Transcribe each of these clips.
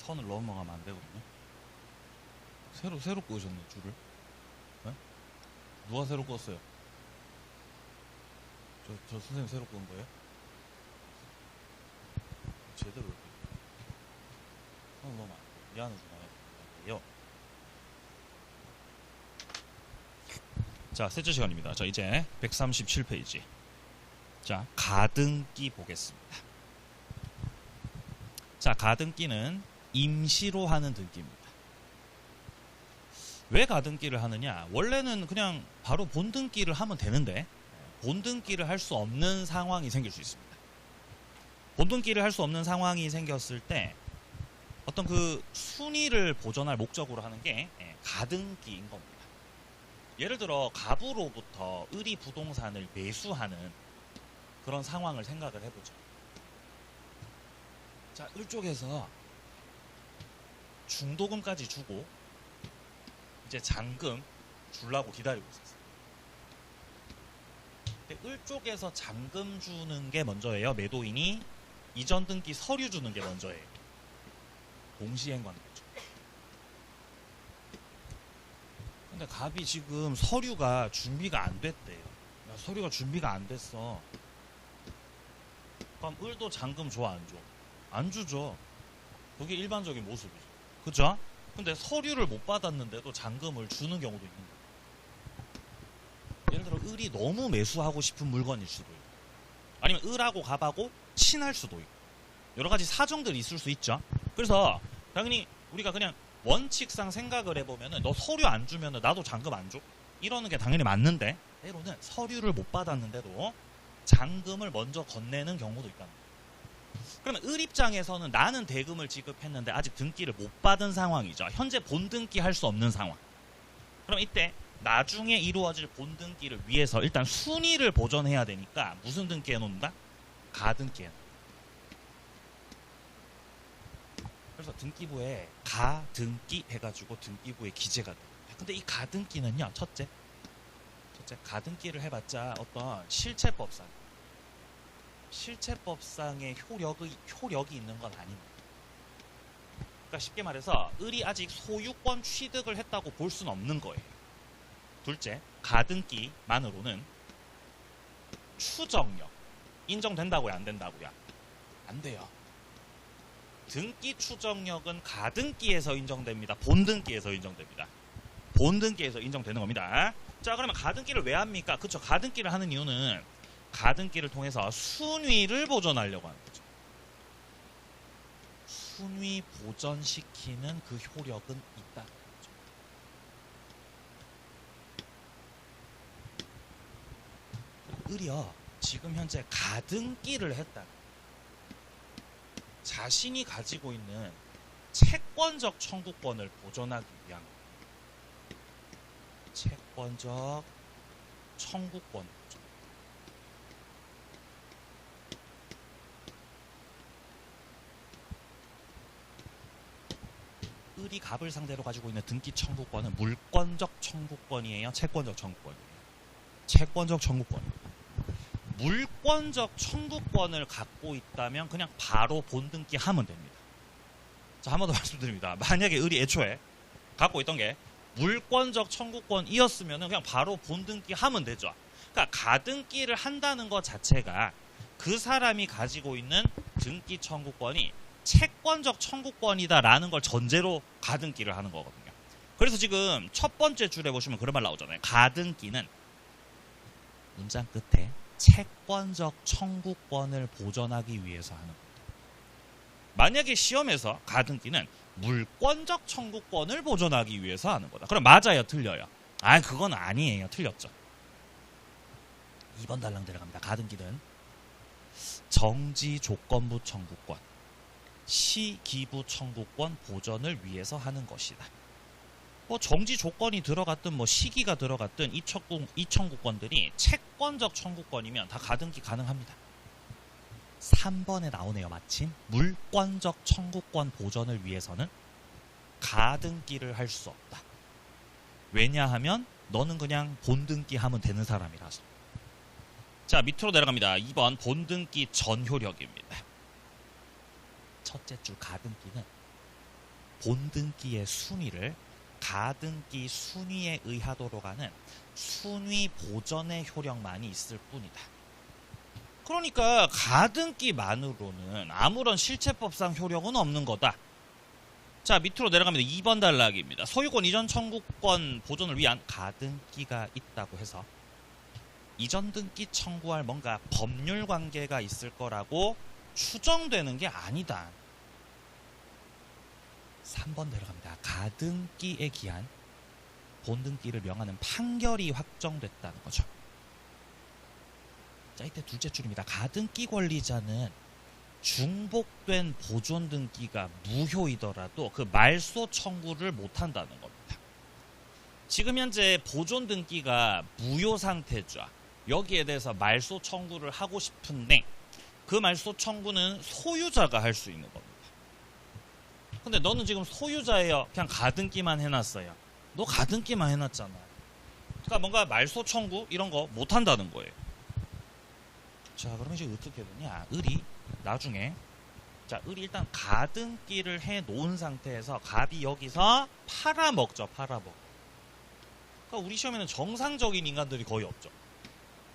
선을 넘어가면 안 되거든요. 새로 끄셨네 줄을. 네? 누가 새로 껐어요? 저 선생님 새로 끈 거예요? 제대로 이렇게 선을 넘으면 안 돼요. 이 안을 중간에 돼요. 자, 셋째 시간입니다. 자, 이제 137페이지. 자, 가등기 보겠습니다. 자, 가등기는 임시로 하는 등기입니다. 왜 가등기를 하느냐? 원래는 그냥 바로 본등기를 하면 되는데 본등기를 할 수 없는 상황이 생길 수 있습니다. 본등기를 할 수 없는 상황이 생겼을 때 어떤 그 순위를 보존할 목적으로 하는 게 가등기인 겁니다. 예를 들어 갑으로부터 을이 부동산을 매수하는 그런 상황을 생각을 해보죠. 자, 을 쪽에서 중도금까지 주고 이제 잔금 주려고 기다리고 있었어요. 근데 을 쪽에서 잔금 주는 게 먼저예요. 매도인이 이전 등기 서류 주는 게 먼저예요. 동시행 관계죠. 근데 갑이 지금 서류가 준비가 안 됐대요. 야, 서류가 준비가 안 됐어. 그럼 을도 잔금 줘, 안 줘? 안 주죠. 그게 일반적인 모습이죠. 그죠? 근데 서류를 못 받았는데도 잔금을 주는 경우도 있는 거예요. 예를 들어 을이 너무 매수하고 싶은 물건일 수도 있고, 아니면 을하고 갑하고 친할 수도 있고, 여러 가지 사정들이 있을 수 있죠. 그래서 당연히 우리가 그냥 원칙상 생각을 해보면은 너 서류 안 주면은 나도 잔금 안 줘? 이러는 게 당연히 맞는데, 때로는 서류를 못 받았는데도 잔금을 먼저 건네는 경우도 있다는 거예요. 그러면 을 입장에서는 나는 대금을 지급했는데 아직 등기를 못 받은 상황이죠. 현재 본등기 할 수 없는 상황. 그럼 이때 나중에 이루어질 본등기를 위해서 일단 순위를 보존해야 되니까 무슨 등기 해놓는다? 가등기 해놓는다. 그래서 등기부에 가등기 해가지고 등기부에 기재가 돼요. 근데 이 가등기는요, 첫째 가등기를 해봤자 어떤 실체법상의 효력이 있는 건 아닙니다. 그러니까 쉽게 말해서 을이 아직 소유권 취득을 했다고 볼 수는 없는 거예요. 둘째, 가등기만으로는 추정력 인정된다고요, 안 된다고요? 안 돼요. 등기 추정력은 가등기에서 인정됩니다. 본등기에서 인정됩니다. 본등기에서 인정되는 겁니다. 자, 그러면 가등기를 왜 합니까? 그쵸, 가등기를 하는 이유는 가등기를 통해서 순위를 보존하려고 하는 거죠. 순위 보존시키는 그 효력은 있다는 거죠. 을이요, 지금 현재 가등기를 했다. 자신이 가지고 있는 채권적 청구권을 보존하기 위한 채권적 청구권. 을이 갑을 상대로 가지고 있는 등기 청구권은 물권적 청구권이에요, 채권적 청구권이에요? 채권적 청구권입니다. 물권적 청구권을 갖고 있다면 그냥 바로 본등기 하면 됩니다. 자, 한 번 더 말씀드립니다. 만약에 을이 애초에 갖고 있던 게 물권적 청구권이었으면 그냥 바로 본등기 하면 되죠. 그러니까 가등기를 한다는 것 자체가 그 사람이 가지고 있는 등기 청구권이 채권적 청구권이다라는 걸 전제로 가등기를 하는 거거든요. 그래서 지금 첫 번째 줄에 보시면 그런 말 나오잖아요. 가등기는 문장 끝에 채권적 청구권을 보존하기 위해서 하는 겁니다. 만약에 시험에서 가등기는 물권적 청구권을 보존하기 위해서 하는 거다. 그럼 맞아요, 틀려요? 아, 그건 아니에요, 틀렸죠. 2번 달랑 들어갑니다. 가등기는 정지 조건부 청구권, 시기부 청구권 보존을 위해서 하는 것이다. 뭐 정지 조건이 들어갔든 뭐 시기가 들어갔든 이 청구권들이 채권적 청구권이면 다 가등기 가능합니다. 3번에 나오네요, 마침. 물권적 청구권 보존을 위해서는 가등기를 할 수 없다. 왜냐하면 너는 그냥 본등기 하면 되는 사람이라서. 자, 밑으로 내려갑니다. 2번 본등기 전효력입니다. 첫째 줄 가등기는 본등기의 순위를 가등기 순위에 의하도록 하는 순위 보전의 효력만이 있을 뿐이다. 그러니까 가등기만으로는 아무런 실체법상 효력은 없는 거다. 자, 밑으로 내려갑니다. 2번 단락입니다. 소유권 이전 청구권 보존을 위한 가등기가 있다고 해서 이전 등기 청구할 뭔가 법률 관계가 있을 거라고 추정되는 게 아니다. 3번 내려갑니다. 가등기에 기한 본등기를 명하는 판결이 확정됐다는 거죠. 자, 이때 둘째 줄입니다. 가등기 권리자는 중복된 보존 등기가 무효이더라도 그 말소 청구를 못한다는 겁니다. 지금 현재 보존 등기가 무효 상태죠. 여기에 대해서 말소 청구를 하고 싶은데 그 말소 청구는 소유자가 할 수 있는 겁니다. 근데 너는 지금 소유자예요. 그냥 가등기만 해놨어요. 너 가등기만 해놨잖아. 그러니까 뭔가 말소 청구 이런 거 못한다는 거예요. 자, 그러면 이제 어떻게 되냐? 을이 나중에 을이 일단 가등기를 해 놓은 상태에서 갑이 여기서 팔아먹죠. 팔아먹. 그러니까 우리 시험에는 정상적인 인간들이 거의 없죠.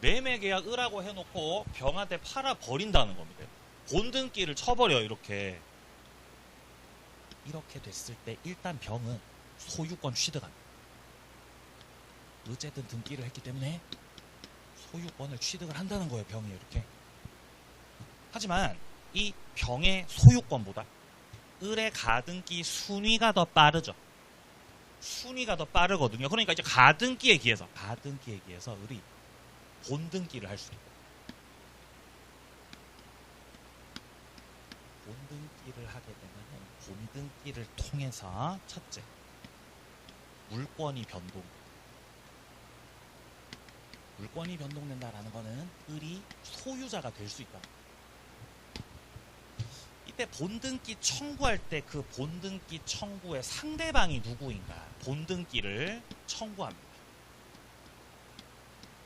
매매 계약 을하고 해놓고 병한테 팔아버린다는 겁니다. 본등기를 쳐버려요. 이렇게 됐을 때 일단 병은 소유권 취득합니다. 어쨌든 등기를 했기 때문에 소유권을 취득을 한다는 거예요. 병이 이렇게. 하지만 이 병의 소유권보다 을의 가등기 순위가 더 빠르죠. 순위가 더 빠르거든요. 그러니까 이제 가등기에 기해서 을이 본등기를 할 수 있고, 본등기를 하게 되면 본등기를 통해서 첫째, 물권이 변동된다라는 거는 을이 소유자가 될 수 있다. 이때 본등기 청구할 때 그 본등기 청구의 상대방이 누구인가 본등기를 청구합니다.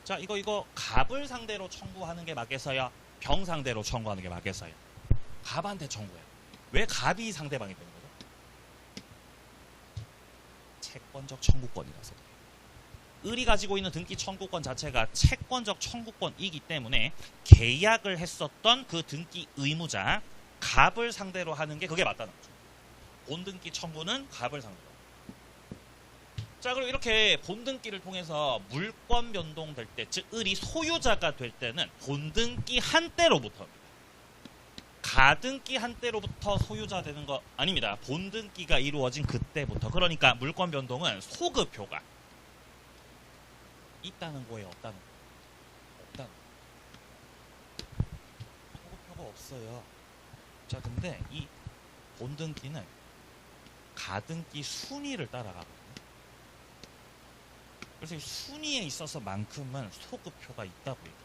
자, 이거 갑을 상대로 청구하는 게 맞겠어요? 병 상대로 청구하는 게 맞겠어요? 갑한테 청구해요. 왜 갑이 상대방이 되는 거죠? 채권적 청구권이라서. 을이 가지고 있는 등기 청구권 자체가 채권적 청구권이기 때문에 계약을 했었던 그 등기 의무자 갑을 상대로 하는 게 그게 맞다는 거죠. 본등기 청구는 갑을 상대로. 자, 그리고 이렇게 본등기를 통해서 물권 변동될 때, 즉 을이 소유자가 될 때는 본등기 한때로부터입니다. 가등기 한때로부터 소유자 되는 거 아닙니다. 본등기가 이루어진 그때부터. 그러니까 물권 변동은 소급효가 있다는 거예요. 없다는 거예요. 소급효가 없어요. 자, 근데 이 본등기는 가등기 순위를 따라가거든요. 그래서 이 순위에 있어서만큼은 소급효가 있다고 해요.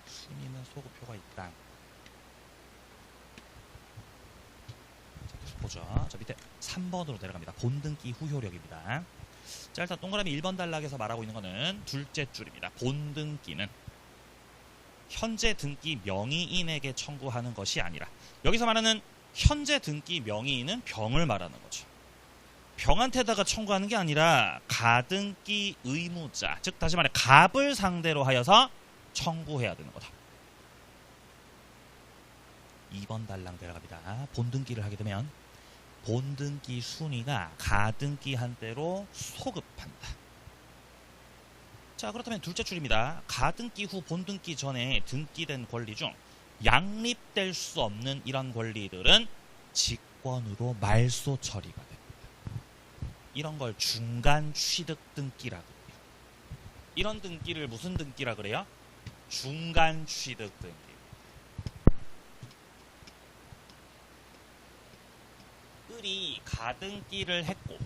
순위는 소급효가 있다. 자, 계속 보죠. 자, 밑에 3번으로 내려갑니다. 본등기 후효력입니다. 자, 일단 동그라미 1번 단락에서 말하고 있는 거는 둘째 줄입니다. 본등기는 현재 등기 명의인에게 청구하는 것이 아니라, 여기서 말하는 현재 등기 명의인은 병을 말하는 거죠. 병한테다가 청구하는 게 아니라 가등기 의무자, 즉 다시 말해 갑을 상대로 하여서 청구해야 되는 거다. 2번 단락 내려갑니다. 본등기를 하게 되면 본등기 순위가 가등기 한때로 소급한다. 자, 그렇다면 둘째 줄입니다. 가등기 후 본등기 전에 등기된 권리 중 양립될 수 없는 이런 권리들은 직권으로 말소 처리가 됩니다. 이런 걸 중간 취득 등기라고 해요. 이런 등기를 무슨 등기라 그래요? 중간 취득 등기. 을이 가등기를 했고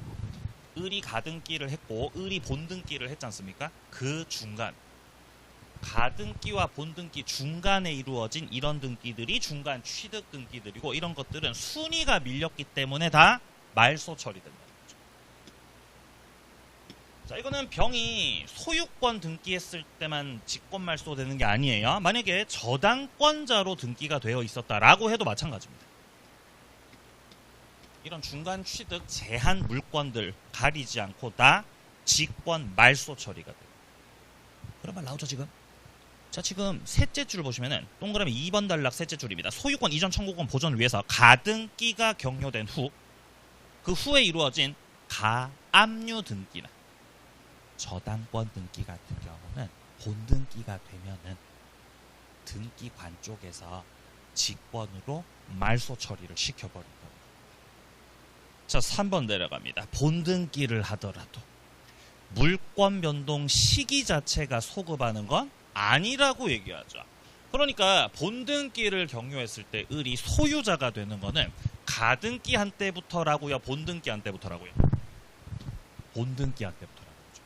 을이 본등기를 했지 않습니까? 그 중간, 가등기와 본등기 중간에 이루어진 이런 등기들이 중간 취득 등기들이고, 이런 것들은 순위가 밀렸기 때문에 다 말소 처리된다. 자, 이거는 병이 소유권 등기했을 때만 직권 말소되는 게 아니에요. 만약에 저당권자로 등기가 되어 있었다라고 해도 마찬가지입니다. 이런 중간 취득 제한 물권들 가리지 않고 다 직권 말소 처리가 돼요. 그런 말 나오죠 지금? 자, 지금 셋째 줄 보시면은 동그라미 2번 단락 셋째 줄입니다. 소유권 이전 청구권 보전을 위해서 가등기가 격려된 후 그 후에 이루어진 가압류 등기나 저당권 등기 같은 경우는 본등기가 되면은 등기관 쪽에서 직권으로 말소 처리를 시켜버린 겁니다. 자, 3번 내려갑니다. 본등기를 하더라도 물권 변동 시기 자체가 소급하는 건 아니라고 얘기하죠. 그러니까 본등기를 격려했을 때 을이 소유자가 되는 거는 가등기 한 때부터라고요, 본등기 한 때부터라고요? 본등기 한 때부터라고 하죠.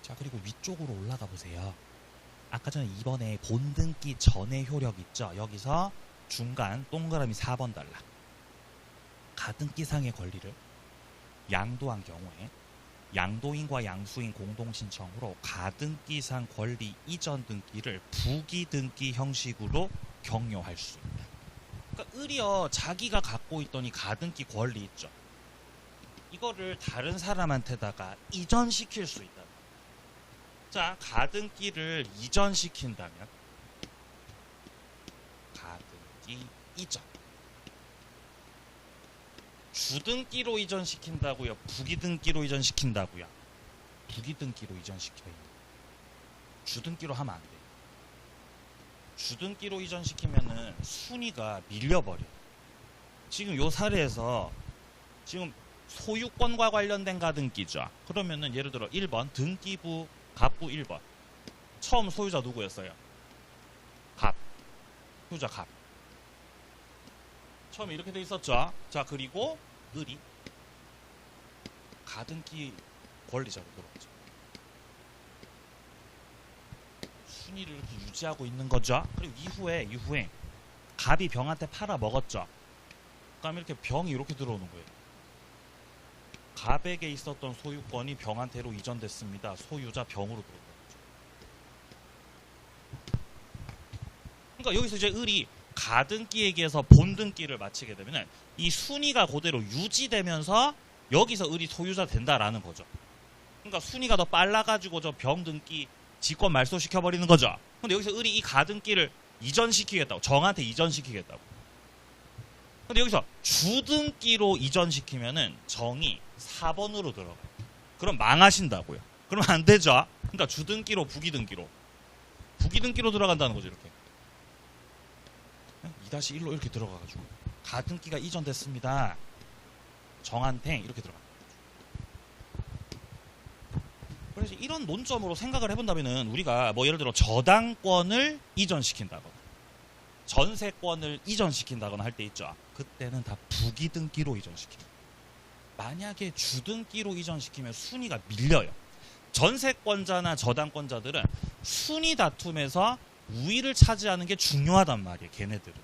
자, 그리고 위쪽으로 올라가 보세요. 아까 전에 2번에 본등기 전의 효력 있죠? 여기서 중간 동그라미 4번 달라. 가등기상의 권리를 양도한 경우에 양도인과 양수인 공동신청으로 가등기상 권리 이전 등기를 부기등기 형식으로 격려할 수 있다. 그러니까 을이요, 자기가 갖고 있던 이 가등기 권리 있죠. 이거를 다른 사람한테다가 이전시킬 수 있다. 자, 가등기를 이전시킨다면 가등기 이전. 주등기로 이전시킨다고요? 부기등기로 이전시킨다고요? 부기등기로 이전시켜요. 주등기로 하면 안 돼요. 주등기로 이전시키면은 순위가 밀려버려. 지금 요 사례에서 지금 소유권과 관련된 가등기죠. 그러면은 예를 들어 1번 등기부 갑부 1번. 처음 소유자 누구였어요? 갑. 소유자 갑. 처음에 이렇게 돼 있었죠. 자, 그리고 을이 가등기 권리자로 들어오죠. 순위를 이렇게 유지하고 있는 거죠. 그리고 이후에 갑이 병한테 팔아 먹었죠. 그럼 이렇게 병이 이렇게 들어오는 거예요. 갑에게 있었던 소유권이 병한테로 이전됐습니다. 소유자 병으로 들어오는 거죠. 그러니까 여기서 이제 을이 가등기에게서 본등기를 마치게 되면 이 순위가 그대로 유지되면서 여기서 을이 소유자 된다라는 거죠. 그러니까 순위가 더 빨라가지고 저 병등기 직권 말소시켜버리는 거죠. 근데 여기서 을이 이 가등기를 이전시키겠다고, 정한테 이전시키겠다고. 근데 여기서 주등기로 이전시키면은 정이 4번으로 들어가요. 그럼 망하신다고요. 그러면 안 되죠. 그러니까 주등기로 부기등기로 들어간다는 거죠. 이렇게 2-1로 이렇게 들어가가지고 가등기가 이전됐습니다. 정한테 이렇게 들어갑니다. 그래서 이런 논점으로 생각을 해본다면은 우리가 뭐 예를 들어 저당권을 이전시킨다거나 전세권을 이전시킨다거나 할 때 있죠. 그때는 다 부기등기로 이전시킵니다. 만약에 주등기로 이전시키면 순위가 밀려요. 전세권자나 저당권자들은 순위 다툼에서 우위를 차지하는 게 중요하단 말이에요. 걔네들은.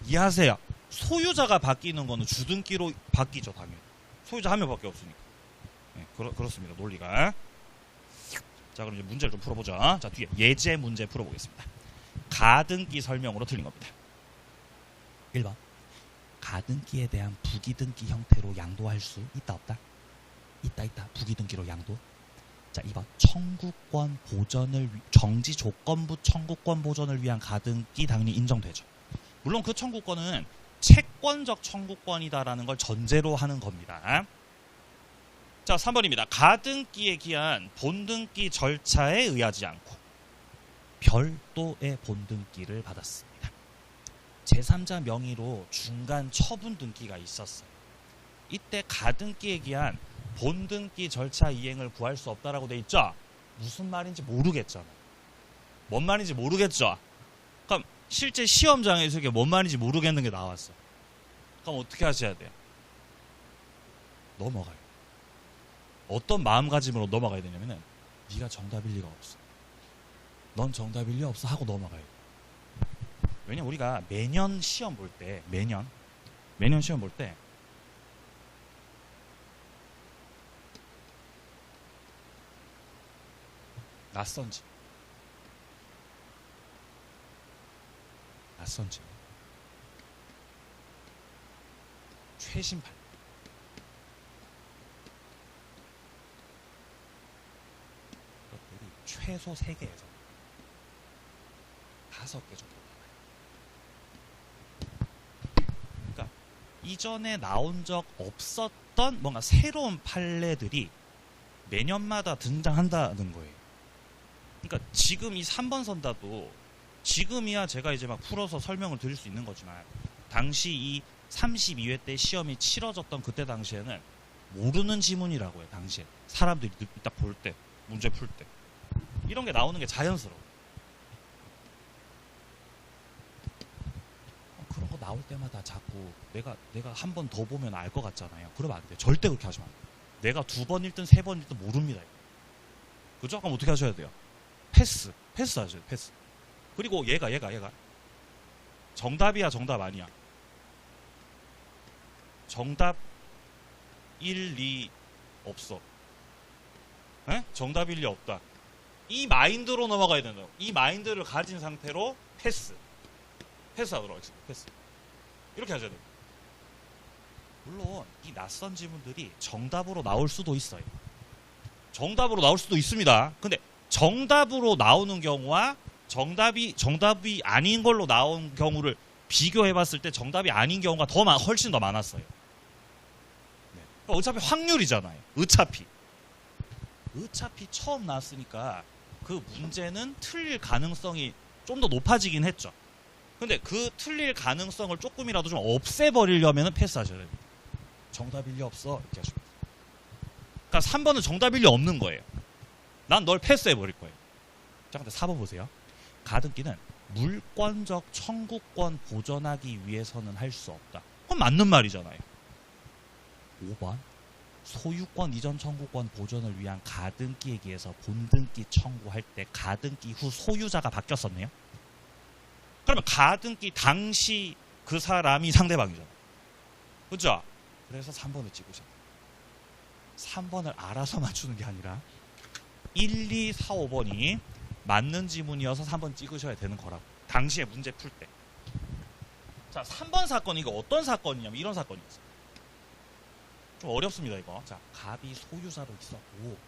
이해하세요? 소유자가 바뀌는 거는 주등기로 바뀌죠. 당연히. 소유자 한 명밖에 없으니까. 네, 그렇습니다. 논리가. 자, 그럼 이제 문제를 좀 풀어보자. 자, 뒤에 예제 문제 풀어보겠습니다. 가등기 설명으로 틀린 겁니다. 1번. 가등기에 대한 부기등기 형태로 양도할 수 있다 없다? 있다. 부기등기로 양도. 자, 2번. 청구권 보전을 정지 조건부 청구권 보전을 위한 가등기 당연히 인정되죠. 물론 그 청구권은 채권적 청구권이다라는 걸 전제로 하는 겁니다. 자, 3번입니다. 가등기에 기한 본등기 절차에 의하지 않고 별도의 본등기를 받았습니다. 제3자 명의로 중간 처분 등기가 있었어요. 이때 가등기에 기한 본등기 절차 이행을 구할 수 없다라고 돼 있죠? 무슨 말인지 모르겠잖아. 뭔 말인지 모르겠죠? 그럼 실제 시험장에서 이게 뭔 말인지 모르겠는 게 나왔어. 그럼 어떻게 하셔야 돼요? 넘어가요. 어떤 마음가짐으로 넘어가야 되냐면은 네가 정답일 리가 없어. 넌 정답일 리 없어 하고 넘어가요. 왜냐면 우리가 매년 시험 볼 때 매년 시험 볼 때 낯선지 최신 판례. 이것들이 최소 3개에서 5개 정도 나와요. 그러니까 이전에 나온 적 없었던 뭔가 새로운 판례들이 매년마다 등장한다는 거예요. 그러니까 지금 이 3번 선다도 지금이야 제가 이제 막 풀어서 설명을 드릴 수 있는 거지만 당시 이 32회 때 시험이 치러졌던 그때 당시에는 모르는 지문이라고요. 당시에 사람들이 딱 볼 때 문제 풀 때 이런 게 나오는 게 자연스러워. 그런 거 나올 때마다 자꾸 내가 한 번 더 보면 알 것 같잖아요. 그러면 안 돼요. 절대 그렇게 하시면 안 돼요. 내가 2번 읽든 3번 읽든 모릅니다. 그죠? 그럼 어떻게 하셔야 돼요? 패스 하셔야 돼요. 패스. 그리고 얘가 정답이야 정답 아니야? 정답 1, 2 없어. 에? 정답 1, 2 없다. 이 마인드로 넘어가야 된다고. 이 마인드를 가진 상태로 패스하도록 하겠습니다. 패스. 이렇게 하셔야 돼요. 물론 이 낯선 지문들이 정답으로 나올 수도 있어요. 정답으로 나올 수도 있습니다. 근데 정답으로 나오는 경우와 정답이 아닌 걸로 나온 경우를 비교해 봤을 때 정답이 아닌 경우가 훨씬 더 많았어요. 네. 어차피 확률이잖아요. 어차피 처음 나왔으니까 그 문제는 틀릴 가능성이 좀 더 높아지긴 했죠. 근데 그 틀릴 가능성을 조금이라도 좀 없애버리려면 패스하셔야 됩니다. 정답 1리 없어. 이렇게 하시면 돼요. 그러니까 3번은 정답 1리 없는 거예요. 난 널 패스해버릴 거예요. 자, 근데 4번 보세요. 가등기는 물권적 청구권 보전하기 위해서는 할 수 없다. 그건 맞는 말이잖아요. 5번. 소유권 이전 청구권 보존을 위한 가등기에 기해서 본등기 청구할 때 가등기 후 소유자가 바뀌었었네요. 그러면 가등기 당시 그 사람이 상대방이잖아요. 그죠? 그래서 3번을 찍으셔야 돼요. 3번을 알아서 맞추는 게 아니라 1, 2, 4, 5번이 맞는 지문이어서 3번 찍으셔야 되는 거라고. 당시에 문제 풀 때. 자, 3번 사건 이거 어떤 사건이냐면 이런 사건이었어요. 좀 어렵습니다 이거. 자, 갑이 소유자로 있었고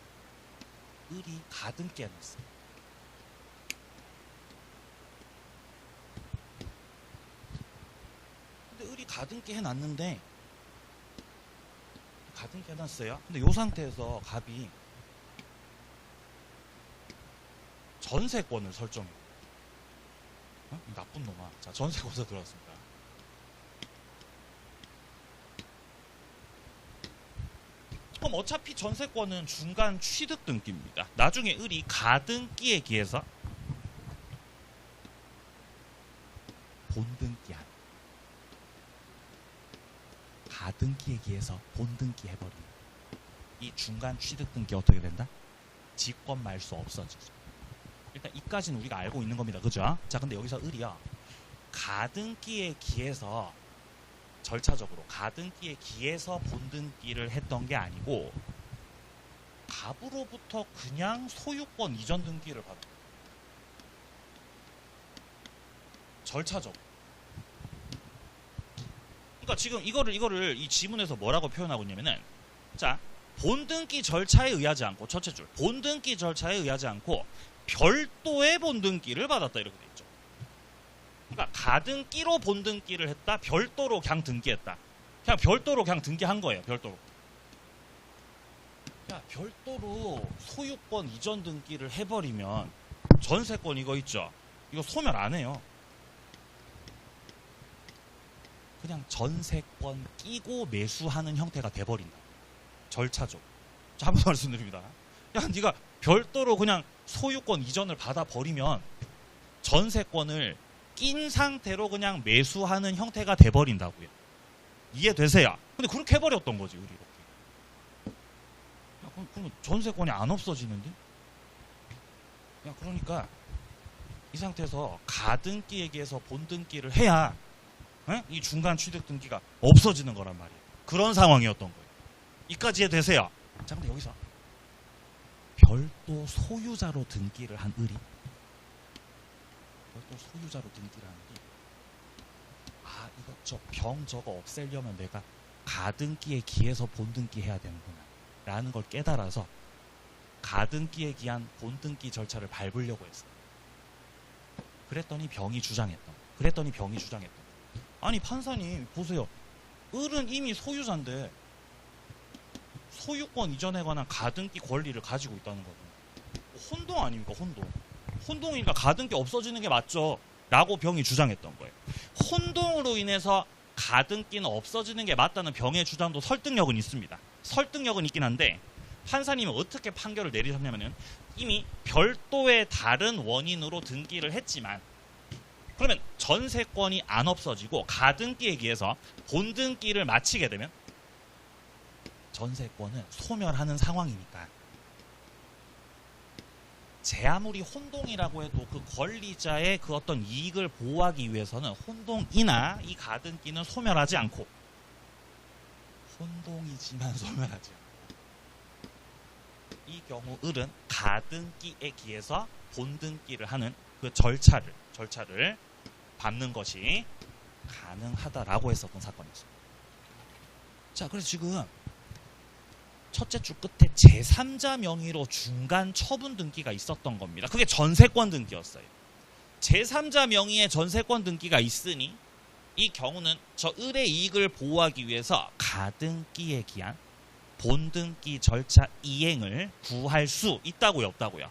을이 가등기에 놨어요. 근데 을이 가등기 해놨는데 가등기 해놨어요. 근데 이 상태에서 갑이 전세권을 설정해요. 이 나쁜 놈아. 자, 전세권에서 들어왔습니다. 그럼 어차피 전세권은 중간 취득 등기입니다. 나중에 을이 가등기에 기해서 본등기한 가등기에 기해서 본등기 해버립니다. 이 중간 취득 등기 어떻게 된다? 직권 말소 없어지죠. 일단 이까지는 우리가 알고 있는 겁니다. 그죠? 자, 근데 여기서 을이요. 가등기에 기해서 절차적으로 가등기에 기해서 본등기를 했던 게 아니고 갑으로부터 그냥 소유권 이전 등기를 받은 거예요. 절차적으로. 그러니까 지금 이거를 이 지문에서 뭐라고 표현하고 있냐면은 자, 본등기 절차에 의하지 않고 첫째 줄 본등기 절차에 의하지 않고 별도의 본등기를 받았다 이렇게 돼 있죠. 그러니까 가등기로 본등기를 했다. 별도로 그냥 등기했다. 그냥 별도로 그냥 등기한 거예요. 별도로. 야, 별도로 소유권 이전 등기를 해버리면 전세권 이거 있죠. 이거 소멸 안 해요. 그냥 전세권 끼고 매수하는 형태가 돼버린다. 절차적으로. 자, 한번 말씀드립니다. 야, 네가 별도로 그냥 소유권 이전을 받아버리면 전세권을 낀 상태로 그냥 매수하는 형태가 돼버린다고요. 이해되세요? 근데 그렇게 해버렸던 거지, 우리 이렇게. 야, 그럼 전세권이 안 없어지는데? 야, 그러니까 이 상태에서 가등기에 기해서 본등기를 해야 이 중간 취득 등기가 없어지는 거란 말이에요. 그런 상황이었던 거예요. 이까지 이해되세요? 자, 근데 여기서 별도 소유자로 등기를 한 을이 별도 소유자로 등기를 한 을이 이거 저 병 저거 없애려면 내가 가등기에 기해서 본등기 해야 되는구나 라는 걸 깨달아서 가등기에 기한 본등기 절차를 밟으려고 했어요. 그랬더니 병이 주장했던. 아니 판사님 보세요. 을은 이미 소유자인데 소유권 이전에 관한 가등기 권리를 가지고 있다는 거고 혼동 아닙니까? 혼동이니까 가등기 없어지는 게 맞죠 라고 병이 주장했던 거예요. 혼동으로 인해서 가등기는 없어지는 게 맞다는 병의 주장도 설득력은 있습니다. 설득력은 있긴 한데 판사님은 어떻게 판결을 내리셨냐면은 이미 별도의 다른 원인으로 등기를 했지만 그러면 전세권이 안 없어지고 가등기에 기해서 본등기를 마치게 되면 전세권은 소멸하는 상황이니까 제 아무리 혼동이라고 해도 그 권리자의 그 어떤 이익을 보호하기 위해서는 혼동이나 이 가등기는 소멸하지 않고 혼동이지만 소멸하지 않고 이 경우 을은 가등기에 기해서 본등기를 하는 그 절차를 밟는 것이 가능하다라고 했었던 사건이었습니다. 자, 그래서 지금 첫째 줄 끝에 제3자 명의로 중간 처분 등기가 있었던 겁니다. 그게 전세권 등기였어요. 제3자 명의의 전세권 등기가 있으니 이 경우는 저 을의 이익을 보호하기 위해서 가등기에 기한 본등기 절차 이행을 구할 수 있다고요, 없다고요?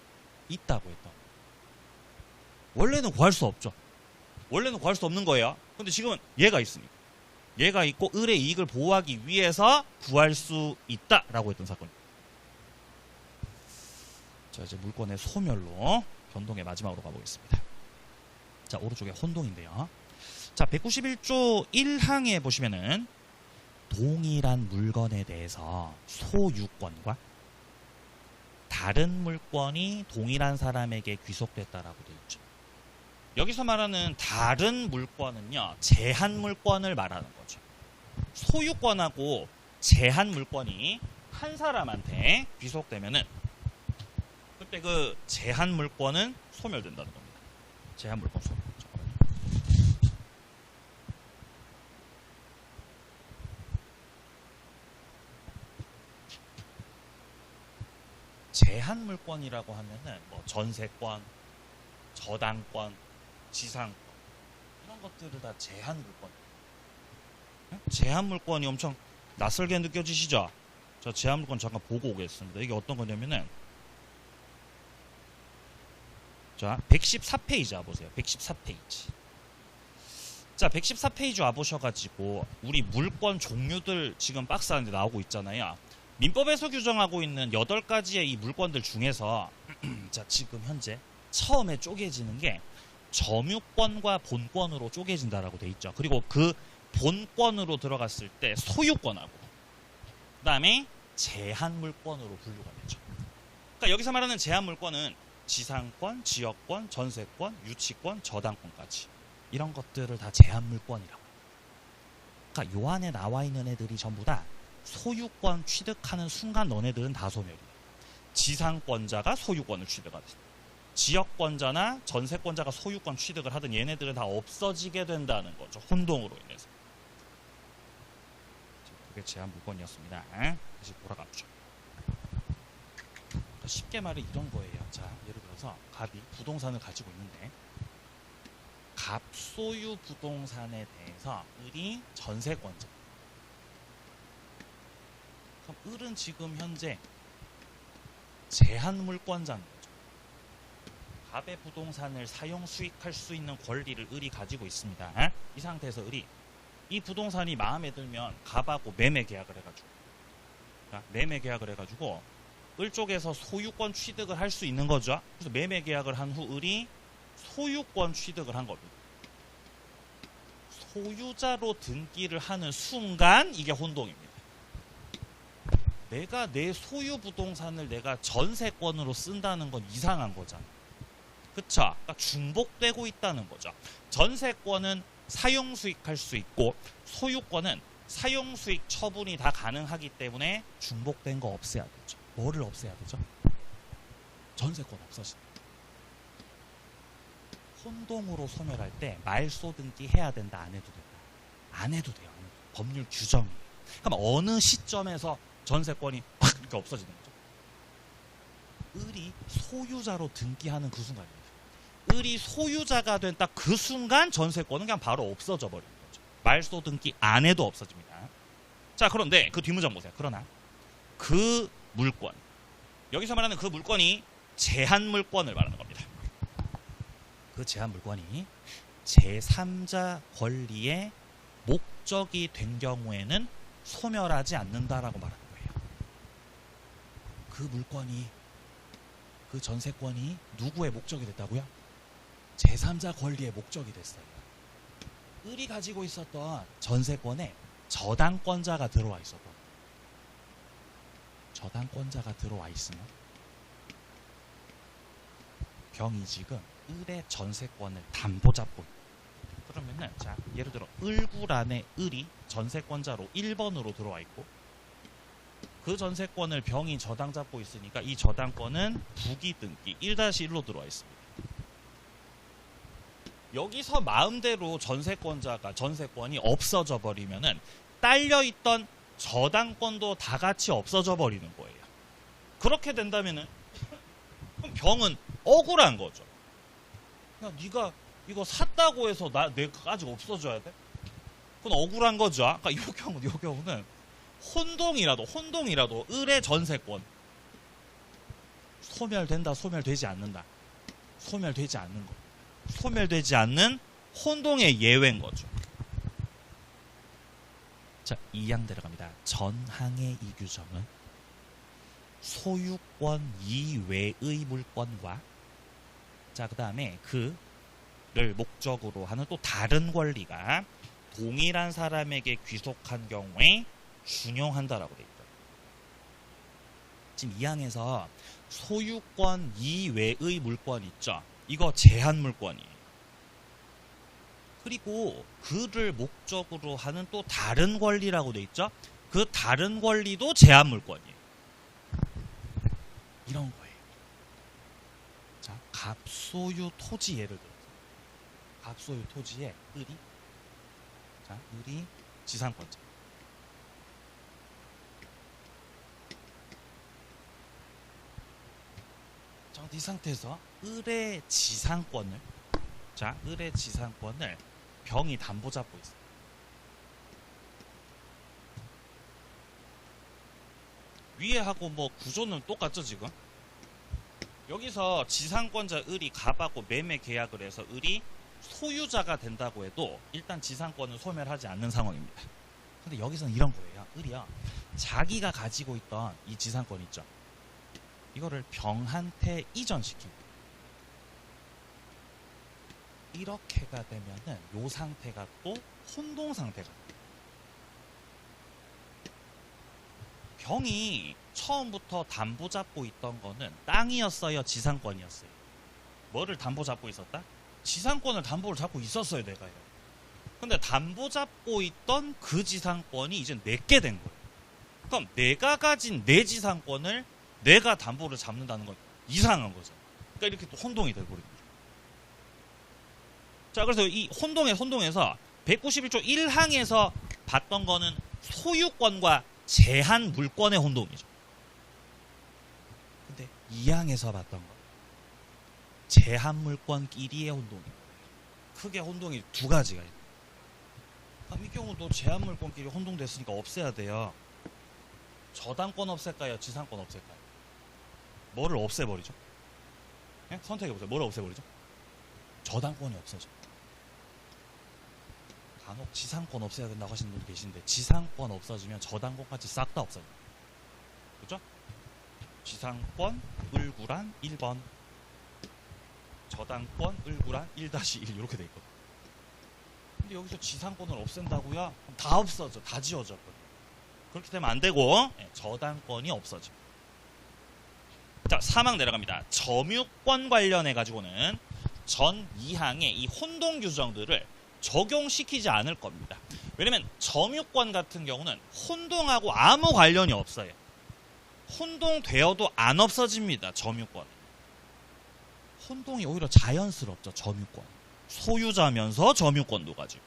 있다고 했던. 원래는 구할 수 없죠. 원래는 구할 수 없는 거예요. 근데 지금은 얘가 있으니까. 얘가 있고 을의 이익을 보호하기 위해서 구할 수 있다라고 했던 사건입니다. 자, 이제 물권의 소멸로 변동의 마지막으로 가보겠습니다. 자, 오른쪽에 혼동인데요. 자, 191조 1항에 보시면은 동일한 물건에 대해서 소유권과 다른 물권이 동일한 사람에게 귀속됐다라고 되어 있죠. 여기서 말하는 다른 물권은요, 제한 물권을 말하는 거죠. 소유권하고 제한 물권이 한 사람한테 귀속되면은 그때 그 제한 물권은 소멸된다는 겁니다. 제한 물권 소멸. 제한 물권이라고 하면은 뭐 전세권, 저당권, 지상권 이런 것들을 다 제한 물권. 제한 물권이 엄청 낯설게 느껴지시죠? 저 제한 물권 잠깐 보고 오겠습니다. 이게 어떤 거냐면은 자, 114페이지 와보세요. 114페이지. 자, 114페이지 와보셔가지고 우리 물권 종류들 지금 박스 안에 나오고 있잖아요. 민법에서 규정하고 있는 8가지의 이 물권들 중에서 자, 지금 현재 처음에 쪼개지는 게 점유권과 본권으로 쪼개진다라고 돼 있죠. 그리고 그 본권으로 들어갔을 때 소유권하고 그 다음에 제한물권으로 분류가 되죠. 그러니까 여기서 말하는 제한물권은 지상권, 지역권, 전세권, 유치권, 저당권까지 이런 것들을 다 제한물권이라고. 그러니까 요 안에 나와 있는 애들이 전부 다 소유권 취득하는 순간 너네들은 다 소멸이에요. 지상권자가 소유권을 취득하듯이 지역권자나 전세권자가 소유권 취득을 하든 얘네들은 다 없어지게 된다는 거죠. 혼동으로 인해서. 그게 제한 물권이었습니다. 다시 돌아가보죠. 쉽게 말해 이런 거예요. 자, 예를 들어서 갑이 부동산을 가지고 있는데 갑 소유 부동산에 대해서 을이 전세권자. 그럼 을은 지금 현재 제한물권자인 거죠. 갑의 부동산을 사용 수익할 수 있는 권리를 을이 가지고 있습니다. 이 상태에서 을이 이 부동산이 마음에 들면 갑하고 매매 계약을 해가지고 을 쪽에서 소유권 취득을 할 수 있는 거죠. 그래서 매매 계약을 한 후 을이 소유권 취득을 한 겁니다. 소유자로 등기를 하는 순간 이게 혼동입니다. 내가 내 소유 부동산을 내가 전세권으로 쓴다는 건 이상한 거잖아. 그쵸? 그러니까 중복되고 있다는 거죠. 전세권은 사용수익할 수 있고 소유권은 사용수익 처분이 다 가능하기 때문에 중복된 거 없애야 되죠. 뭐를 없애야 되죠? 전세권 없어진다. 혼동으로 소멸할 때 말소 등기 해야 된다, 안 해도 된다? 안 해도 돼요. 법률 규정이. 그럼 어느 시점에서 전세권이 확 이렇게 없어지는 거죠? 을이 소유자로 등기하는 그 순간입니다. 을이 소유자가 된 딱 그 순간 전세권은 그냥 바로 없어져 버리는 거죠. 말소 등기 안 해도 없어집니다. 자, 그런데 그 뒷문장 보세요. 그러나 그 물권, 여기서 말하는 그 물권이 제한 물권을 말하는 겁니다. 그 제한 물권이 제3자 권리의 목적이 된 경우에는 소멸하지 않는다라고 말하는 거예요. 그 물권이, 그 전세권이 누구의 목적이 됐다고요? 제3자 권리의 목적이 됐어요. 을이 가지고 있었던 전세권에 저당권자가 들어와 있었던, 저당권자가 들어와 있으면 병이 지금 을의 전세권을 담보 잡고, 그러면은 자, 예를 들어 을구란에 을이 전세권자로 1번으로 들어와 있고 그 전세권을 병이 저당 잡고 있으니까 이 저당권은 부기 등기 1-1로 들어와 있습니다. 여기서 마음대로 전세권이 없어져 버리면은 딸려있던 저당권도 다 같이 없어져 버리는 거예요. 그렇게 된다면은 그럼 병은 억울한 거죠. 야, 네가 이거 샀다고 해서 내가 아직 없어져야 돼? 그건 억울한 거죠. 그러니까 이 경우는 혼동이라도 을의 전세권 소멸된다, 소멸되지 않는다, 소멸되지 않는 거, 소멸되지 않는 혼동의 예외인 거죠. 자, 2항 들어갑니다. 전항의 이 규정은 소유권 이외의 물권과 자, 그 다음에 그를 목적으로 하는 또 다른 권리가 동일한 사람에게 귀속한 경우에 준용한다라고 되어 있다. 지금 2항에서 소유권 이외의 물권 있죠. 이거 제한 물권이에요. 그리고 그를 목적으로 하는 또 다른 권리라고 되어 있죠. 그 다른 권리도 제한 물권이에요. 이런 거예요. 자, 갑소유 토지 예를 들어서 갑소유 토지에 을이 지상권자. 자, 이 상태에서 을의 지상권을 병이 담보 잡고 있어요. 위에 하고 뭐 구조는 똑같죠 지금? 여기서 지상권자 을이 갑하고 매매 계약을 해서 을이 소유자가 된다고 해도 일단 지상권은 소멸하지 않는 상황입니다. 근데 여기서는 이런 거예요. 을이요, 자기가 가지고 있던 이 지상권 있죠. 이거를 병한테 이전시킵니다. 이렇게가 되면은 요 상태가 또 혼동 상태가 됩니다. 병이 처음부터 담보 잡고 있던 거는 땅이었어요, 지상권이었어요? 뭐를 담보 잡고 있었다? 지상권을 담보를 잡고 있었어요, 내가요. 근데 담보 잡고 있던 그 지상권이 이제 내게 된 거예요. 그럼 내가 가진 내 지상권을 내가 담보를 잡는다는 건 이상한 거죠. 그러니까 이렇게 또 혼동이 되고 그래요. 자, 그래서 이 혼동에서 191조 1항에서 봤던 거는 소유권과 제한 물권의 혼동이죠. 근데 2항에서 봤던 거 제한 물권끼리의 혼동이에요. 크게 혼동이 두 가지가 있어요. 그럼 이 경우도 제한 물권끼리 혼동됐으니까 없애야 돼요. 저당권 없앨까요? 지상권 없앨까요? 뭐를 없애버리죠? 네? 선택해보세요. 뭐를 없애버리죠? 저당권이 없어져. 간혹 지상권 없애야 된다고 하시는 분도 계신데 지상권 없어지면 저당권까지 싹 다 없어집니다. 그죠? 지상권 을구란 1번, 저당권 을구란 1-1 이렇게 돼 있거든요. 근데 여기서 지상권을 없앤다고요? 그럼 다 없어져. 다 지워졌거든요. 그렇게 되면 안 되고 저당권이 없어집니다. 자, 3항 내려갑니다. 점유권 관련해 가지고는 전 2항의 이 혼동 규정들을 적용시키지 않을 겁니다. 왜냐면 점유권 같은 경우는 혼동하고 아무 관련이 없어요. 혼동되어도 안 없어집니다. 점유권. 혼동이 오히려 자연스럽죠. 점유권. 소유자면서 점유권도 가지고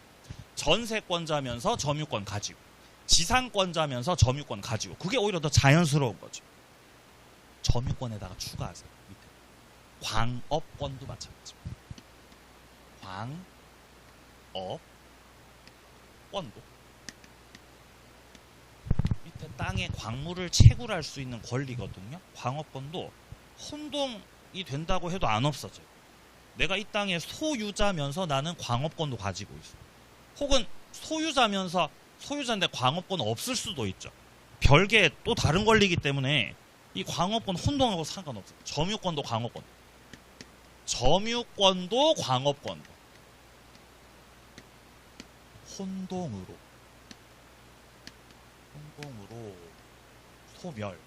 전세권자면서 점유권 가지고 지상권자면서 점유권 가지고 그게 오히려 더 자연스러운 거죠. 점유권에다가 추가하세요. 밑에 광업권도 마찬가지입니다. 광업권도 밑에 땅에 광물을 채굴할 수 있는 권리거든요. 광업권도 혼동이 된다고 해도 안 없어져요. 내가 이 땅의 소유자면서 나는 광업권도 가지고 있어. 혹은 소유자인데 광업권 없을 수도 있죠. 별개 또 다른 권리이기 때문에 이 광업권 혼동하고 상관없어요. 점유권도 광업권도. 점유권도 광업권도. 혼동으로 소멸.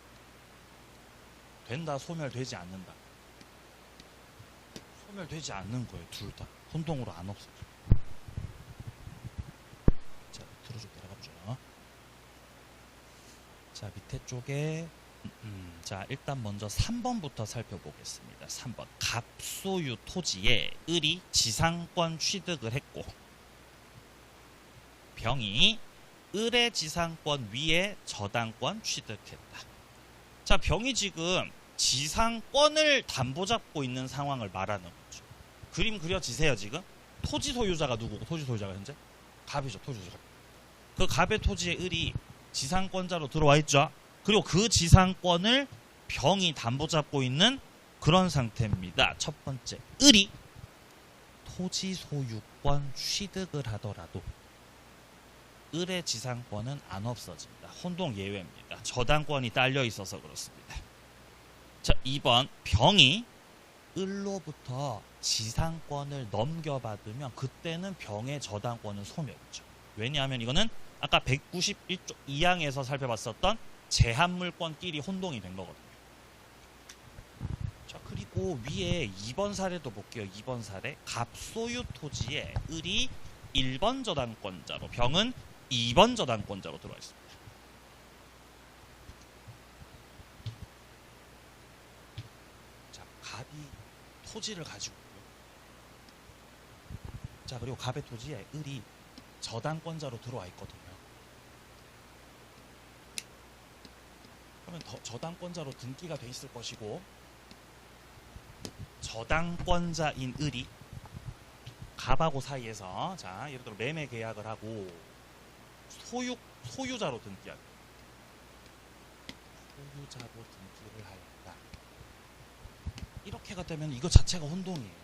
된다, 소멸되지 않는다. 소멸되지 않는 거예요. 둘 다. 혼동으로 안 없어져. 자, 밑으로 좀 내려가보죠. 자, 밑에 쪽에 자, 일단 먼저 3번부터 살펴보겠습니다. 3번. 갑소유 토지에 을이 지상권 취득을 했고 병이 을의 지상권 위에 저당권 취득했다. 자, 병이 지금 지상권을 담보 잡고 있는 상황을 말하는 거죠. 그림 그려지세요, 지금? 토지 소유자가 누구고, 토지 소유자가 현재? 갑이죠, 토지 소유자. 그 갑의 토지에 을이 지상권자로 들어와 있죠. 그리고 그 지상권을 병이 담보 잡고 있는 그런 상태입니다. 첫 번째, 을이 토지 소유권 취득을 하더라도 을의 지상권은 안 없어집니다. 혼동 예외입니다. 저당권이 딸려 있어서 그렇습니다. 자, 2번, 병이 을로부터 지상권을 넘겨받으면 그때는 병의 저당권은 소멸이죠. 왜냐하면 이거는 아까 191조 2항에서 살펴봤었던 제한물권끼리 혼동이 된 거거든요. 자, 그리고 위에 2번 사례도 볼게요. 2번 사례. 갑소유 토지에 을이 1번 저당권자로, 병은 2번 저당권자로 들어와 있습니다. 자, 갑이 토지를 가지고 있고요. 자, 그리고 갑의 토지에 을이 저당권자로 들어와 있거든요. 그러면 저당권자로 등기가 돼 있을 것이고, 저당권자인 을이 갑하고 사이에서, 자, 예를 들어 매매 계약을 하고 소유자로 등기하고, 소유자로 등기를 하였다. 이렇게가 되면 이거 자체가 혼동이에요.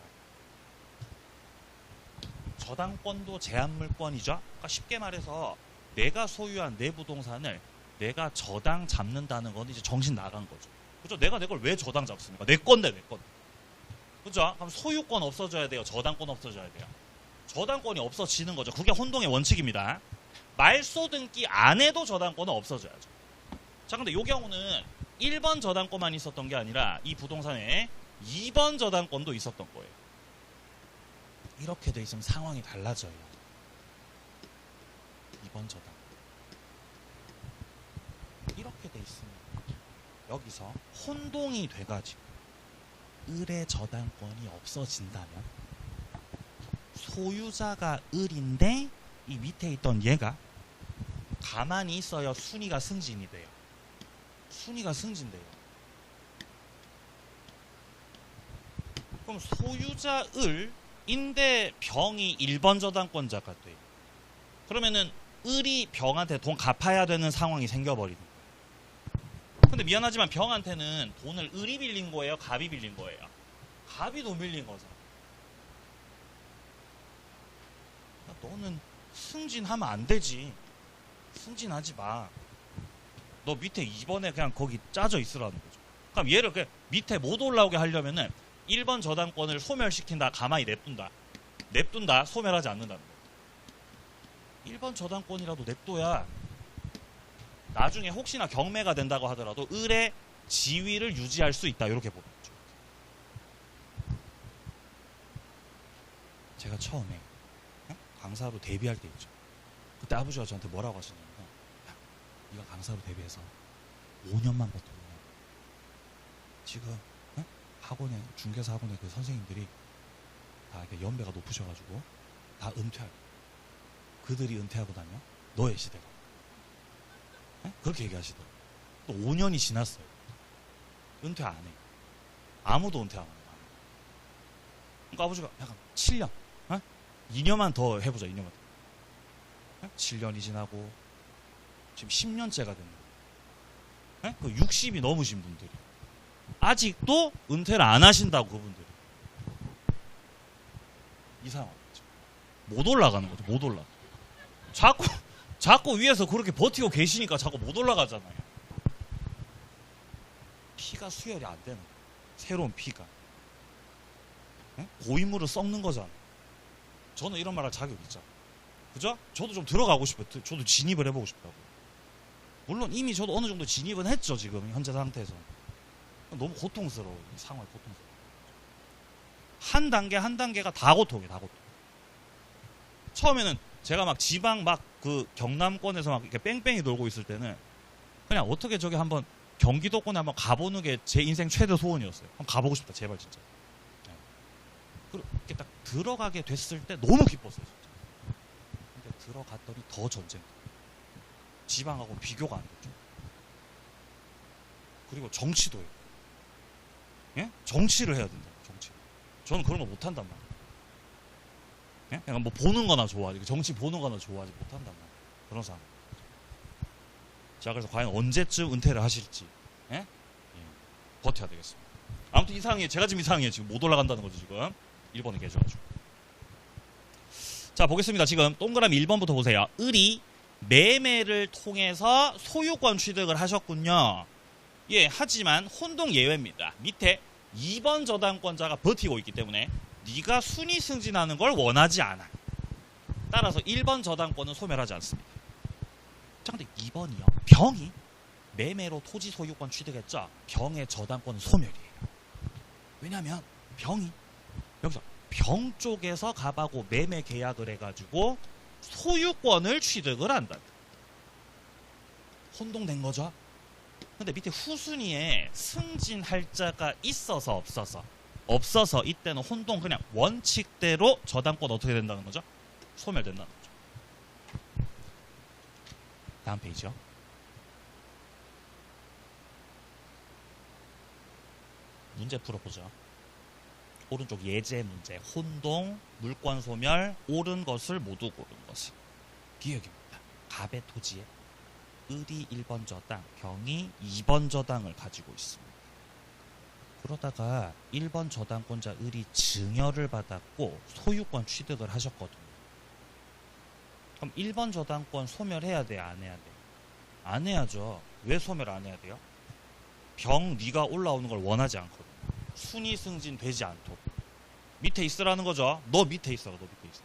저당권도 제한물권이죠. 그러니까 쉽게 말해서 내가 소유한 내 부동산을 내가 저당 잡는다는 건 이제 정신 나간 거죠. 그죠? 내가 내 걸 왜 저당 잡습니까? 내 건데, 내 건. 그죠? 그럼 소유권 없어져야 돼요? 저당권 없어져야 돼요? 저당권이 없어지는 거죠. 그게 혼동의 원칙입니다. 말소 등기 안 해도 저당권은 없어져야죠. 자, 근데 이 경우는 1번 저당권만 있었던 게 아니라 이 부동산에 2번 저당권도 있었던 거예요. 이렇게 돼 있으면 상황이 달라져요. 2번 저당. 이렇게 돼 있으면 여기서 혼동이 돼가지고 을의 저당권이 없어진다면 소유자가 을인데 이 밑에 있던 얘가 가만히 있어야 순위가 승진이 돼요. 순위가 승진돼요. 그럼 소유자 을인데 병이 1번 저당권자가 돼요. 그러면은 을이 병한테 돈 갚아야 되는 상황이 생겨버리는 거예요. 근데 미안하지만 병한테는 돈을 을이 빌린 거예요? 갑이 빌린 거예요? 갑이 돈 빌린 거잖아. 너는 승진하면 안 되지. 승진하지 마. 너 밑에 2번에 그냥 거기 짜져 있으라는 거죠. 그럼 얘를 그냥 밑에 못 올라오게 하려면은 1번 저당권을 소멸시킨다, 가만히 냅둔다, 소멸하지 않는다는 거예요. 1번 저당권이라도 냅둬야 나중에 혹시나 경매가 된다고 하더라도 을의 지위를 유지할 수 있다. 이렇게 보는 거죠. 제가 처음에 강사로 데뷔할 때 있죠. 그때 아버지가 저한테 뭐라고 하셨냐면, 네가 강사로 데뷔해서 5년만 버텨보면 지금 학원에, 중개사 학원에 그 선생님들이 다 이렇게 연배가 높으셔가지고 다 은퇴할 거야. 그들이 은퇴하고 나면 너의 시대가. 그렇게 얘기하시더라고요. 또 5년이 지났어요. 은퇴 안 해. 아무도 은퇴 안 해요. 그러니까 아버지가 약간 7년, 2년만 더 해보자. 2년만 더. 7년이 지나고 지금 10년째가 됐네요. 그 60이 넘으신 분들이 아직도 은퇴를 안 하신다고. 그분들이 이상한 거죠. 못 올라가는 거죠. 못 올라가. 자꾸 위에서 그렇게 버티고 계시니까 자꾸 못 올라가잖아요. 피가 수혈이 안 되는 거예요. 새로운 피가. 고인물을 썩는 거잖아요. 저는 이런 말 할 자격 있잖아요. 그죠? 저도 좀 들어가고 싶어요. 저도 진입을 해보고 싶다고. 물론 이미 저도 어느 정도 진입은 했죠. 지금 현재 상태에서. 너무 고통스러워요. 이 상황이 고통스러워요. 한 단계 한 단계가 다 고통이에요. 다 고통. 처음에는 제가 막 지방 막 그 경남권에서 막 이렇게 뺑뺑이 돌고 있을 때는 그냥 어떻게 저기 한번 경기도권에 한번 가보는 게 제 인생 최대 소원이었어요. 한번 가보고 싶다. 제발 진짜. 그렇게 딱 들어가게 됐을 때 너무 기뻤어요. 진짜. 근데 들어갔더니 더 전쟁. 지방하고 비교가 안 되죠. 그리고 정치도 해요. 예? 정치를 해야 된다. 정치. 저는 그런 거 못한단 말이에요. 예? 그냥 뭐 보는 거나 좋아하지. 정치 보는 거나 좋아하지 못한단 말이에요. 그런 상황. 자, 그래서 과연 언제쯤 은퇴를 하실지, 예? 버텨야 되겠습니다. 아무튼 이상해. 제가 지금 이상해요. 지금 못 올라간다는 거죠. 지금 1번을 계셔가지고. 자, 보겠습니다. 지금 동그라미 1번부터 보세요. 을이 매매를 통해서 소유권 취득을 하셨군요. 예, 하지만 혼동 예외입니다. 밑에 2번 저당권자가 버티고 있기 때문에 네가 순위 승진하는 걸 원하지 않아. 따라서 1번 저당권은 소멸하지 않습니다. 자, 근데 2번이요. 병이 매매로 토지 소유권 취득했죠. 병의 저당권은 소멸이에요. 왜냐하면 병이 여기서 병 쪽에서 갑하고 매매 계약을 해가지고 소유권을 취득을 한다. 혼동된 거죠. 근데 밑에 후순위에 승진할 자가 있어서 없어서 이때는 혼동 그냥 원칙대로 저당권 어떻게 된다는 거죠? 소멸된다는 거죠. 다음 페이지요. 문제 풀어보죠. 오른쪽 예제 문제. 혼동, 물권 소멸, 옳은 것을 모두 고른 것을. 기억입니다. 갑의 토지에 을이 1번 저당, 병이 2번 저당을 가지고 있습니다. 그러다가 1번 저당권자 을이 증여를 받았고 소유권 취득을 하셨거든요. 그럼 1번 저당권 소멸해야 돼? 안 해야 돼? 안 해야죠. 왜 소멸 안 해야 돼요? 병 네가 올라오는 걸 원하지 않거든요. 순위 승진 되지 않도록. 밑에 있으라는 거죠. 너 밑에 있어. 너 밑에 있어.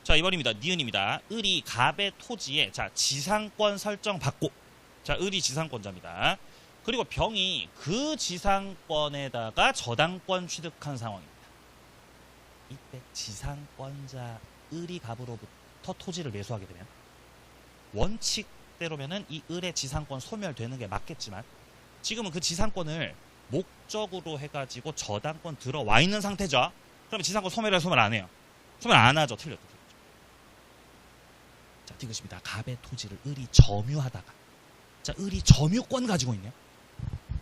자, 2번입니다. 니은입니다. 을이 갑의 토지에 자 지상권 설정 받고, 자 을이 지상권자입니다. 그리고 병이 그 지상권에다가 저당권 취득한 상황입니다. 이때 지상권자 을이 갑으로부터 토지를 매수하게 되면 원칙대로면은 이 을의 지상권 소멸되는 게 맞겠지만 지금은 그 지상권을 목적으로 해가지고 저당권 들어와 있는 상태죠. 그러면 지상권 소멸해요? 소멸 안 해요? 소멸 안 하죠. 틀렸죠. 자, 이것입니다. 갑의 토지를 을이 점유하다가, 자 을이 점유권 가지고 있네요.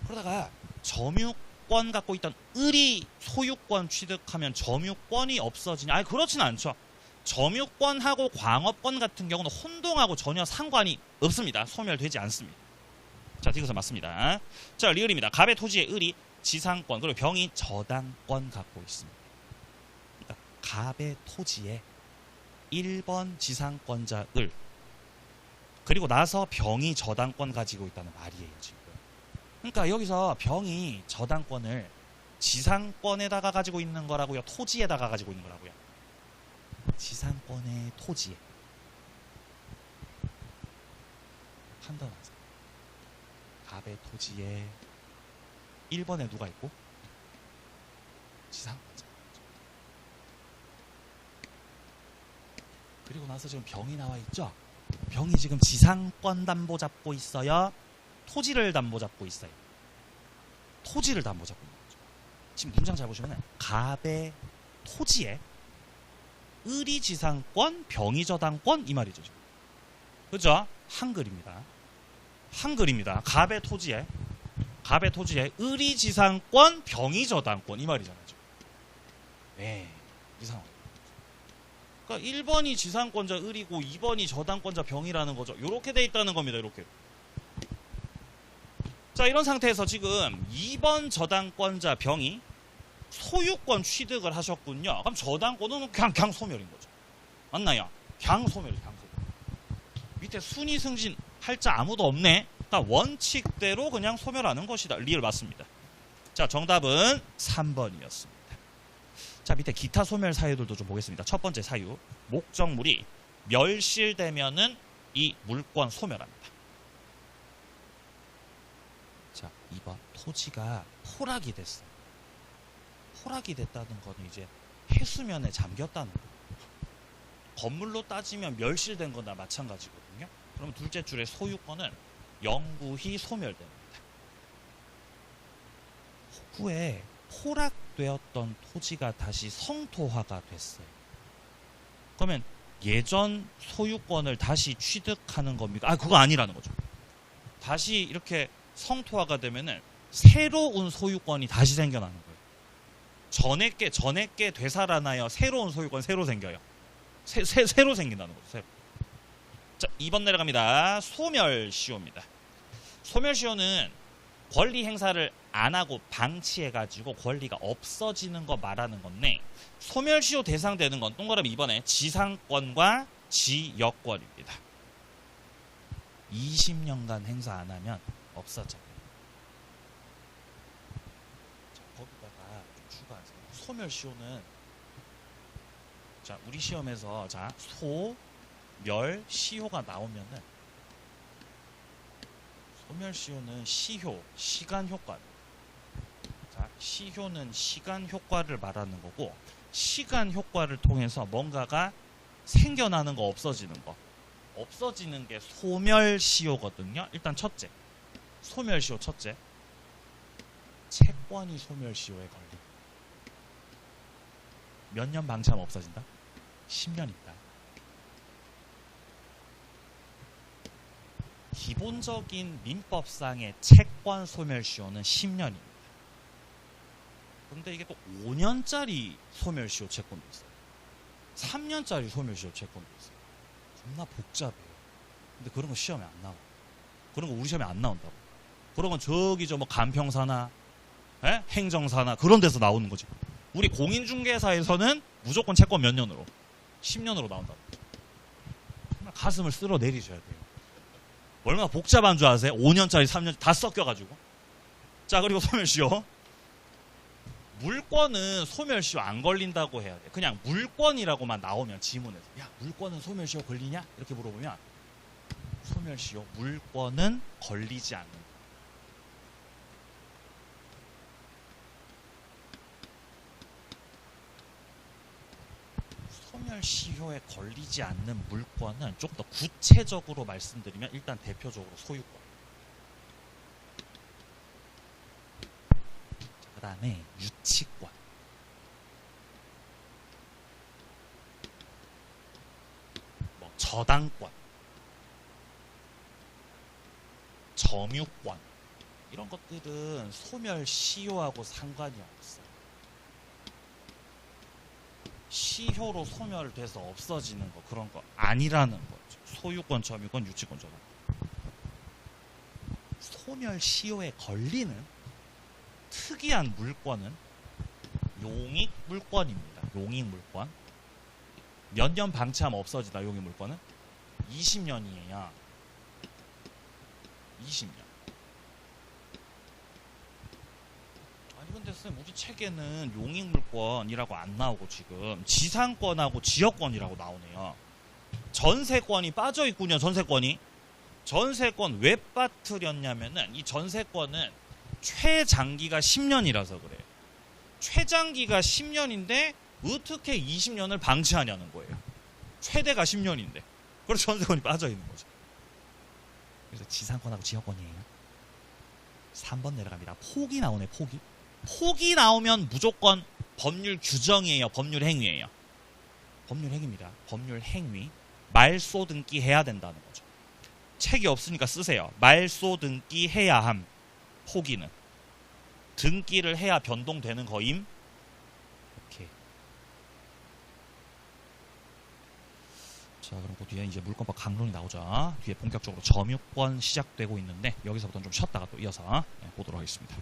그러다가 점유권 갖고 있던 을이 소유권 취득하면 점유권이 없어지냐? 아니 그렇지는 않죠. 점유권하고 광업권 같은 경우는 혼동하고 전혀 상관이 없습니다. 소멸되지 않습니다. 자, 이것은 맞습니다. 자, 리을입니다. 갑의 토지에 을이 지상권 그리고 병이 저당권 갖고 있습니다. 그러니까 갑의 토지에 1번 지상권자 을 그리고 나서 병이 저당권 가지고 있다는 말이에요. 지금. 그러니까 여기서 병이 저당권을 지상권에다가 가지고 있는 거라고요? 토지에다가 가지고 있는 거라고요? 지상권의 토지에. 판단하세요. 갑의 토지에 1번에 누가 있고? 지상권자. 그리고 나서 지금 병이 나와 있죠? 병이 지금 지상권 담보 잡고 있어요? 토지를 담보 잡고 있어요? 토지를 담보 잡고 있는 거죠. 지금 문장 잘 보시면 갑의 토지에 을이 지상권, 병이 저당권 이 말이죠. 지금. 그죠? 한글입니다. 한글입니다. 갑의 토지에 을이 지상권, 병이 저당권 이 말이잖아요. 네, 이상하죠. 그러니까 1번이 지상권자 을이고 2번이 저당권자 병이라는 거죠. 이렇게 돼 있다는 겁니다. 이렇게. 자, 이런 상태에서 지금 2번 저당권자 병이 소유권 취득을 하셨군요. 그럼 저당권은 그냥 소멸인 거죠. 맞나요? 그냥 소멸이 그냥 소멸. 밑에 순위 승진 할 자 아무도 없네. 그러니까 원칙대로 그냥 소멸하는 것이다. 리얼 맞습니다. 자, 정답은 3번이었습니다. 자, 밑에 기타 소멸 사유들도 좀 보겠습니다. 첫 번째 사유, 목적물이 멸실되면은 이 물권 소멸합니다. 자, 2번 토지가 포락이 됐어요. 포락이 됐다는 거는 이제 해수면에 잠겼다는 거예요. 건물로 따지면 멸실된 거나 마찬가지거든요. 그럼 둘째 줄의 소유권은 영구히 소멸됩니다. 후에 포락되었던 토지가 다시 성토화가 됐어요. 그러면 예전 소유권을 다시 취득하는 겁니까? 그거 아니라는 거죠. 다시 이렇게 성토화가 되면은 새로운 소유권이 다시 생겨나는 거예요. 전에 게 되살아나요. 새로운 소유권 새로 생겨요. 새로 생긴다는 거죠. 새로. 자, 2번 내려갑니다. 소멸시효입니다. 소멸시효는 권리 행사를 안 하고 방치해가지고 권리가 없어지는 거 말하는 건데, 소멸시효 대상되는 건 동그라미 2번에 지상권과 지역권입니다. 20년간 행사 안 하면 없어져요. 자, 거기다가 좀 추가하세요. 소멸시효는, 자, 우리 시험에서 자, 소멸시효가 나오면은, 소멸시효는 시효, 시간 효과. 자, 시효는 시간 효과를 말하는 거고, 시간 효과를 통해서 뭔가가 생겨나는 거, 없어지는 거. 없어지는 게 소멸시효거든요. 일단 첫째, 소멸시효 첫째, 채권이 소멸시효에 걸립니다. 몇 년 방치하면 없어진다? 10년입니다. 기본적인 민법상의 채권 소멸시효는 10년입니다. 근데 이게 또 5년짜리 소멸시효 채권도 있어요. 3년짜리 소멸시효 채권도 있어요. 겁나 복잡해요. 근데 그런 거 시험에 안 나와. 그런 거 우리 시험에 안 나온다고. 그런 건 저기 뭐 간평사나 행정사나 그런 데서 나오는 거지. 우리 공인중개사에서는 무조건 채권 몇 년으로? 10년으로 나온다고. 정말 가슴을 쓸어 내리셔야 돼요. 얼마나 복잡한 줄 아세요? 5년짜리, 3년 다 섞여가지고. 자, 그리고 소멸시효. 물권은 소멸시효 안 걸린다고 해야 돼. 그냥 물권이라고만 나오면 지문에서, 야, 물권은 소멸시효 걸리냐? 이렇게 물어보면 소멸시효, 물권은 걸리지 않는다. 소멸시효에 걸리지 않는 물권은 좀 더 구체적으로 말씀드리면 일단 대표적으로 소유권. 그 다음에 유치권. 뭐 저당권. 점유권. 이런 것들은 소멸시효하고 상관이 없어요. 시효로 소멸돼서 없어지는 거, 그런 거 아니라는 거죠. 소유권, 점유권, 유치권, 저당권. 소멸시효에 걸리는 특이한 물권은 용익물권입니다. 용익물권. 몇 년 방치하면 없어지다, 용익물권은? 20년이에요. 20년. 아니 근데 쌤, 우리 책에는 용익물권이라고 안 나오고 지금 지상권하고 지역권이라고 나오네요. 전세권이 빠져있군요. 전세권이. 전세권 왜 빠뜨렸냐면은 이 전세권은 최장기가 10년이라서 그래요. 최장기가 10년인데 어떻게 20년을 방치하냐는 거예요. 최대가 10년인데. 그래서 전세권이 빠져있는 거죠. 그래서 지상권하고 지역권이에요. 3번 내려갑니다. 폭이 나오네. 폭이. 폭이 나오면 무조건 법률 규정이에요. 법률 행위예요. 법률 행위입니다. 법률 행위. 말소 등기 해야 된다는 거죠. 책이 없으니까 쓰세요. 말소 등기 해야 함. 포기는 등기를 해야 변동되는 거임. 오케이. 자, 그럼 그 뒤에 이제 물권법 강론이 나오자 뒤에 본격적으로 점유권 시작되고 있는데 여기서부터 좀 쉬었다가 또 이어서 보도록 하겠습니다.